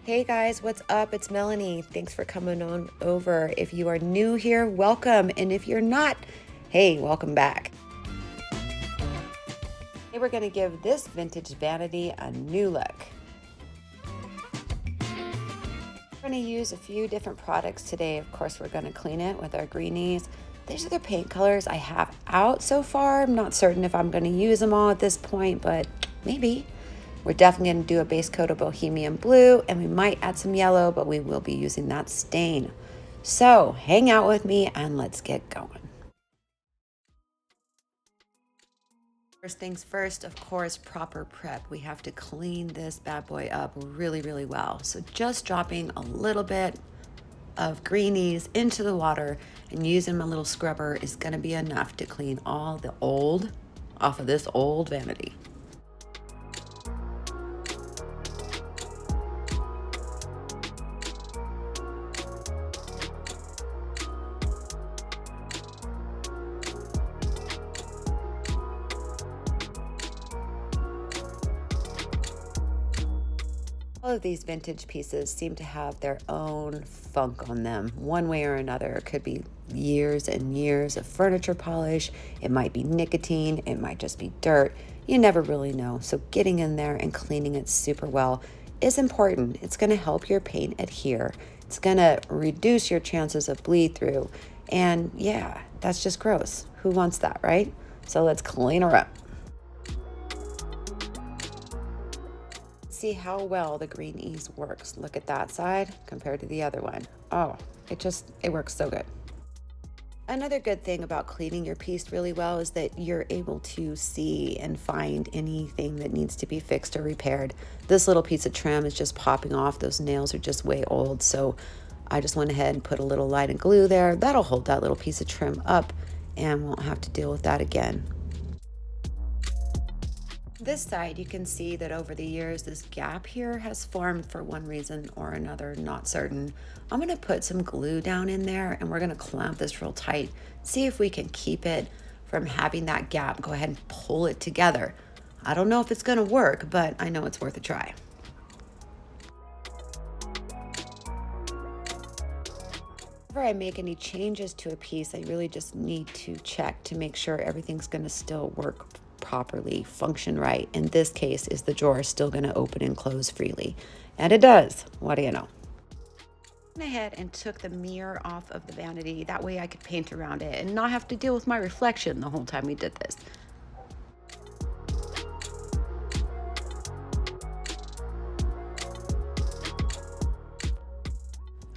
Hey guys, what's up? It's Melanie. Thanks for coming on over. If you are new here, welcome. And if you're not, hey, welcome back. Today we're going to give this vintage vanity a new look. We're going to use a few different products today. Of course, we're going to clean it with our greenies. These are the paint colors I have out so far. I'm not certain if I'm going to use them all at this point, but maybe. We're definitely going to do a base coat of Bohemian Blue, and we might add some yellow, but we will be using that stain. So hang out with me and let's get going. First things first, of course, proper prep. We have to clean this bad boy up really, really well. So just dropping a little bit of greenies into the water and using my little scrubber is going to be enough to clean all the old off of this old vanity. All of these vintage pieces seem to have their own funk on them, one way or another. It could be years and years of furniture polish. It might be nicotine. It might just be dirt. You never really know. So getting in there and cleaning it super well is important. It's going to help your paint adhere. It's going to reduce your chances of bleed through. And yeah, that's just gross. Who wants that, right? So let's clean her up. See how well the green ease works. Look at that side compared to the other one. Oh, it works so good. Another good thing about cleaning your piece really well is that you're able to see and find anything that needs to be fixed or repaired. This little piece of trim is just popping off. Those nails are just way old. So I just went ahead and put a little light and glue there. That'll hold that little piece of trim up and won't have to deal with that again. This side, you can see that over the years, this gap here has formed for one reason or another, not certain. I'm going to put some glue down in there and we're going to clamp this real tight. See if we can keep it from having that gap. Go ahead and pull it together. I don't know if it's going to work, but I know it's worth a try. Whenever I make any changes to a piece, I really just need to check to make sure everything's going to still work properly, function right. In this case, is the drawer still going to open and close freely? And it does. What do you know? I went ahead and took the mirror off of the vanity. That way I could paint around it and not have to deal with my reflection the whole time we did this.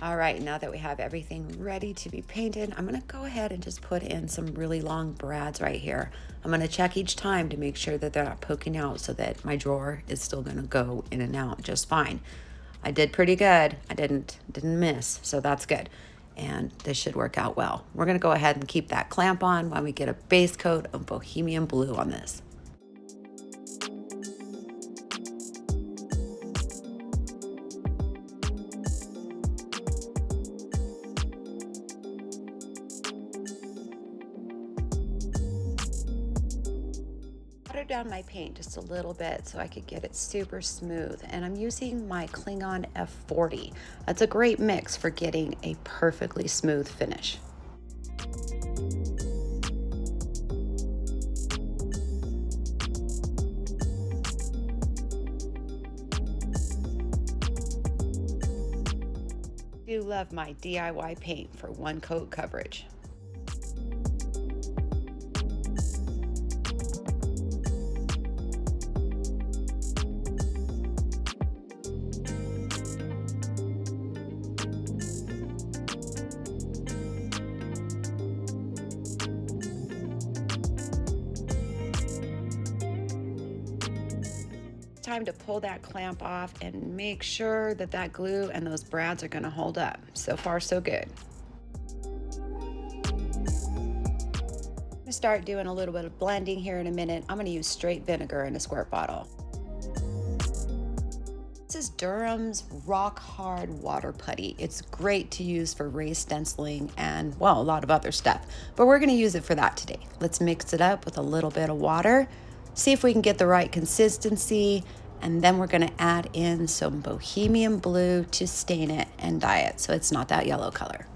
All right, now that we have everything ready to be painted, I'm gonna go ahead and just put in some really long brads right here. I'm gonna check each time to make sure that they're not poking out so that my drawer is still gonna go in and out just fine. I did pretty good. I didn't miss, so that's good. And this should work out well. We're gonna go ahead and keep that clamp on while we get a base coat of Bohemian Blue on this. Down my paint just a little bit so I could get it super smooth, and I'm using my Klingon F40. That's a great mix for getting a perfectly smooth finish. I do love my DIY paint for one coat coverage. Time to pull that clamp off and make sure that that glue and those brads are going to hold up. So far, so good. I'm going to start doing a little bit of blending here in a minute. I'm going to use straight vinegar in a squirt bottle. This is Durham's Rock Hard Water Putty. It's great to use for raised stenciling and, well, a lot of other stuff, but we're going to use it for that today. Let's mix it up with a little bit of water, see if we can get the right consistency, And then we're gonna add in some Bohemian Blue to stain it and dye it so it's not that yellow color.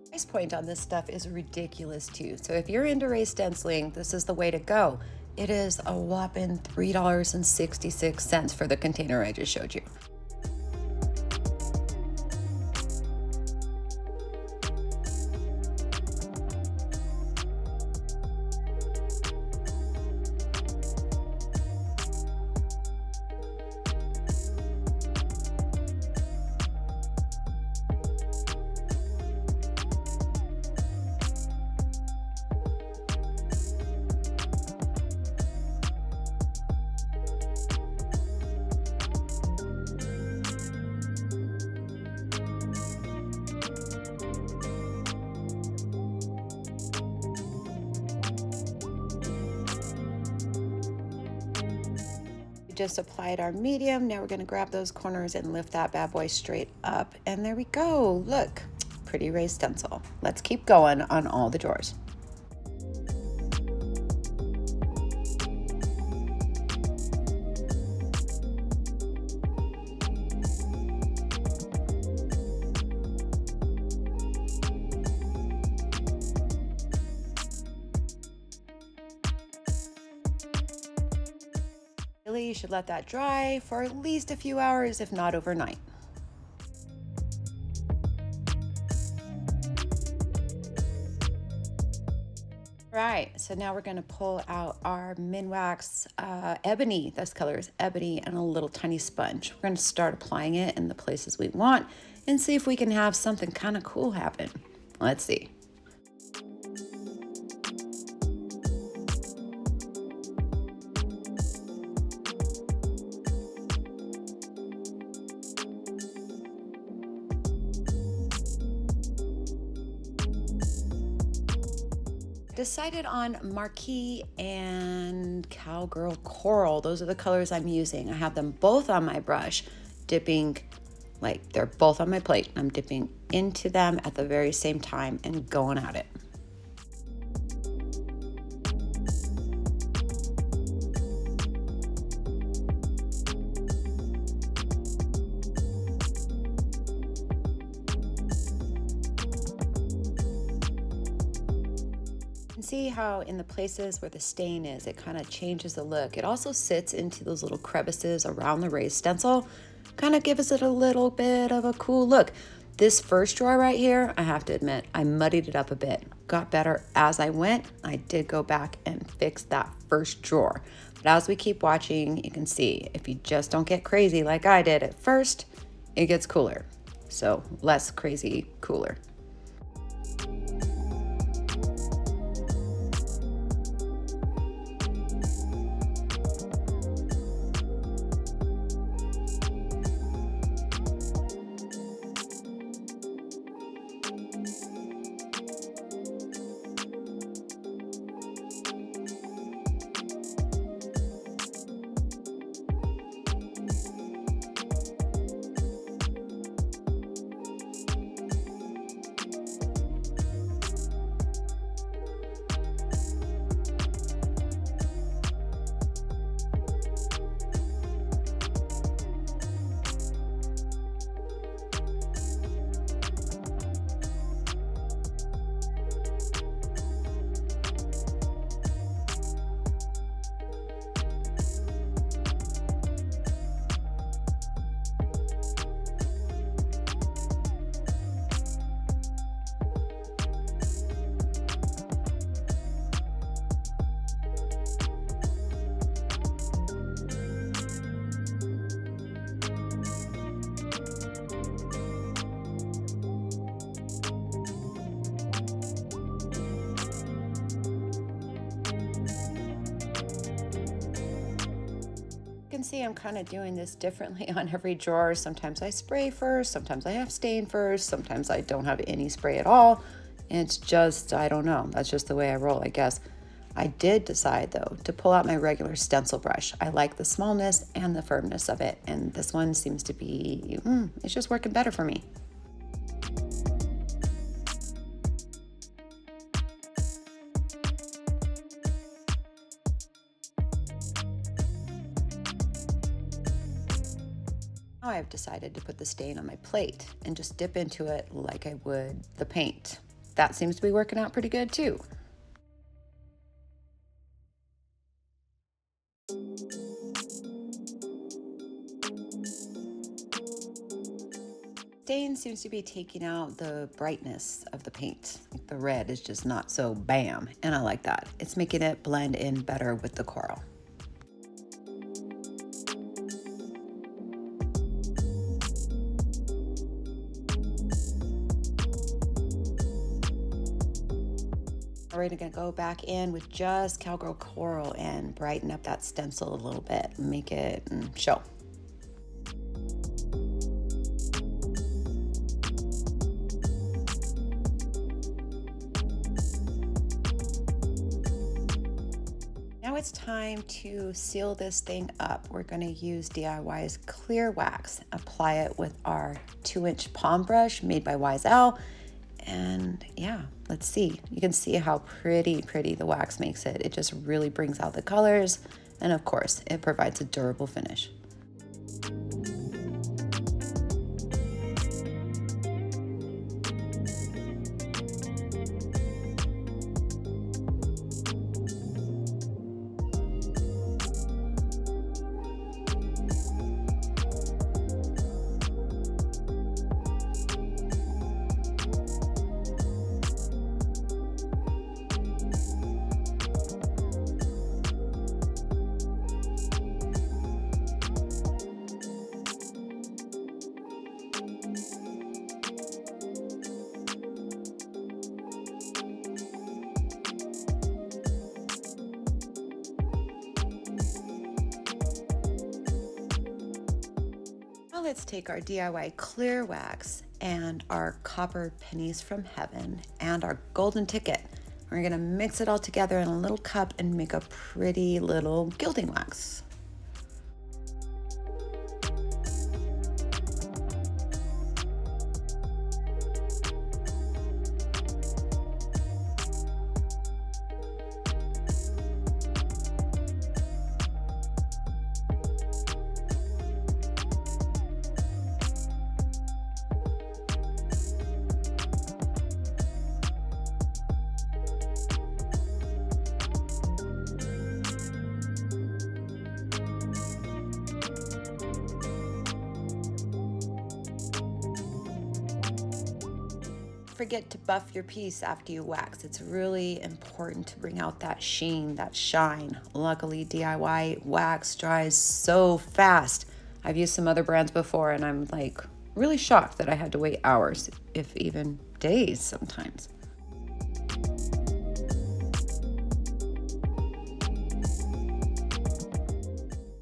Price point on this stuff is ridiculous too. So if you're into raised stenciling, this is the way to go. It is a whopping $3.66 for the container I just showed you. Just applied our medium. Now we're going to grab those corners and lift that bad boy straight up. And there we go. Look, pretty raised stencil. Let's keep going on all the drawers. You should let that dry for at least a few hours, if not overnight. Right, so now we're going to pull out our Minwax ebony. This color is ebony, and a little tiny sponge. We're going to start applying it in the places we want and see if we can have something kind of cool happen. Let's see. Decided on Marquee and Cowgirl Coral. Those are the colors I'm using. I have them both on my brush, dipping, like they're both on my plate. I'm dipping into them at the very same time and going at it. See how in the places where the stain is, it kind of changes the look. It also sits into those little crevices around the raised stencil, kind of gives it a little bit of a cool look. This first drawer right here, I have to admit, I muddied it up a bit. Got better as I went. I did go back and fix that first drawer. But as we keep watching, you can see if you just don't get crazy like I did at first, it gets cooler. So less crazy, cooler. can see I'm kind of doing this differently on every drawer. Sometimes I spray first, sometimes I have stain first, sometimes I don't have any spray at all. And it's just, I don't know, that's just the way I roll, I guess. I did decide though to pull out my regular stencil brush. I like the smallness and the firmness of it, and this one seems to be, it's just working better for me. Now I've decided to put the stain on my plate and just dip into it like I would the paint. That seems to be working out pretty good too. Stain seems to be taking out the brightness of the paint. Like the red is just not so bam, and I like that. It's making it blend in better with the coral. We're gonna go back in with just Cowgirl Coral and brighten up that stencil a little bit, make it show. Now it's time to seal this thing up. We're gonna use DIY's clear wax, apply it with our 2-inch palm brush made by YSL. And yeah, let's see. You can see how pretty the wax makes it. It just really brings out the colors. And of course, it provides a durable finish. Let's take our DIY clear wax and our copper pennies from heaven and our golden ticket. We're gonna mix it all together in a little cup and make a pretty little gilding wax. Forget to buff your piece after you wax. It's really important to bring out that sheen, that shine. Luckily, DIY wax dries so fast. I've used some other brands before and I'm like really shocked that I had to wait hours, if even days sometimes.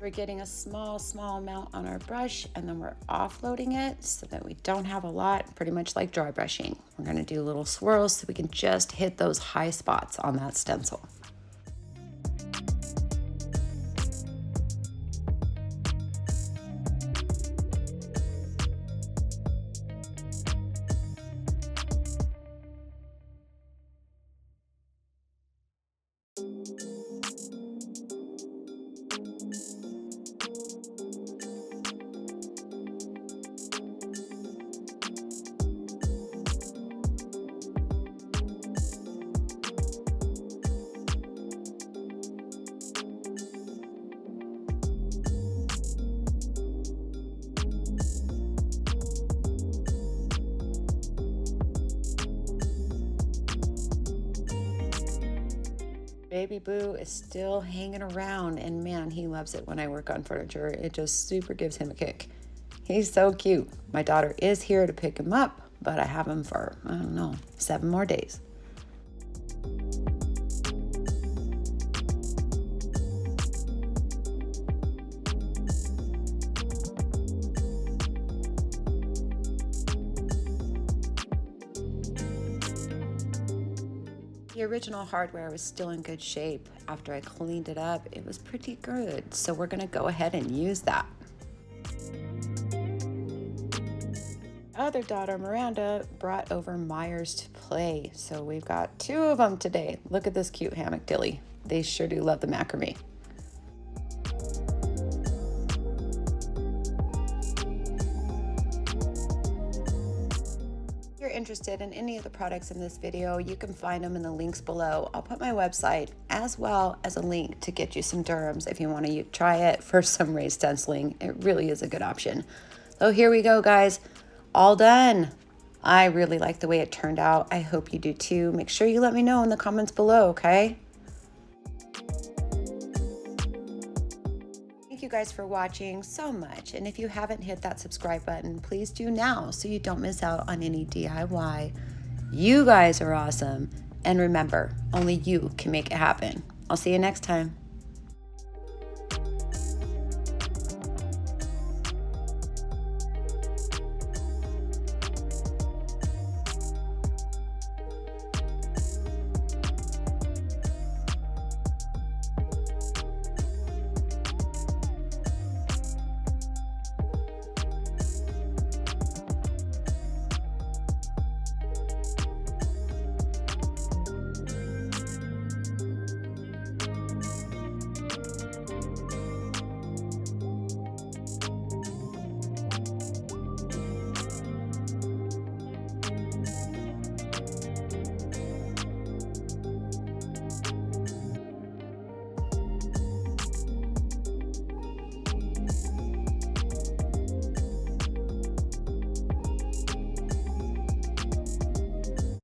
We're getting a small amount on our brush and then we're offloading it so that we don't have a lot, pretty much like dry brushing. We're gonna do little swirls so we can just hit those high spots on that stencil. Baby Boo is still hanging around, and man, he loves it when I work on furniture. It just super gives him a kick. He's so cute. My daughter is here to pick him up, but I have him for, I don't know, 7 more days. The original hardware was still in good shape. After I cleaned it up, it was pretty good. So we're gonna go ahead and use that. Other daughter, Miranda, brought over Myers to play. So we've got 2 of them today. Look at this cute hammock dilly. They sure do love the macrame. interested in any of the products in this video, you can find them in the links below. I'll put my website as well as a link to get you some Durhams if you want to try it for some raised stenciling. It really is a good option. So here we go, guys. All done. I really like the way it turned out. I hope you do too. Make sure you let me know in the comments below, okay? Thank you guys for watching so much. And if you haven't hit that subscribe button, please do now so you don't miss out on any DIY. You guys are awesome. And remember, only you can make it happen. I'll see you next time.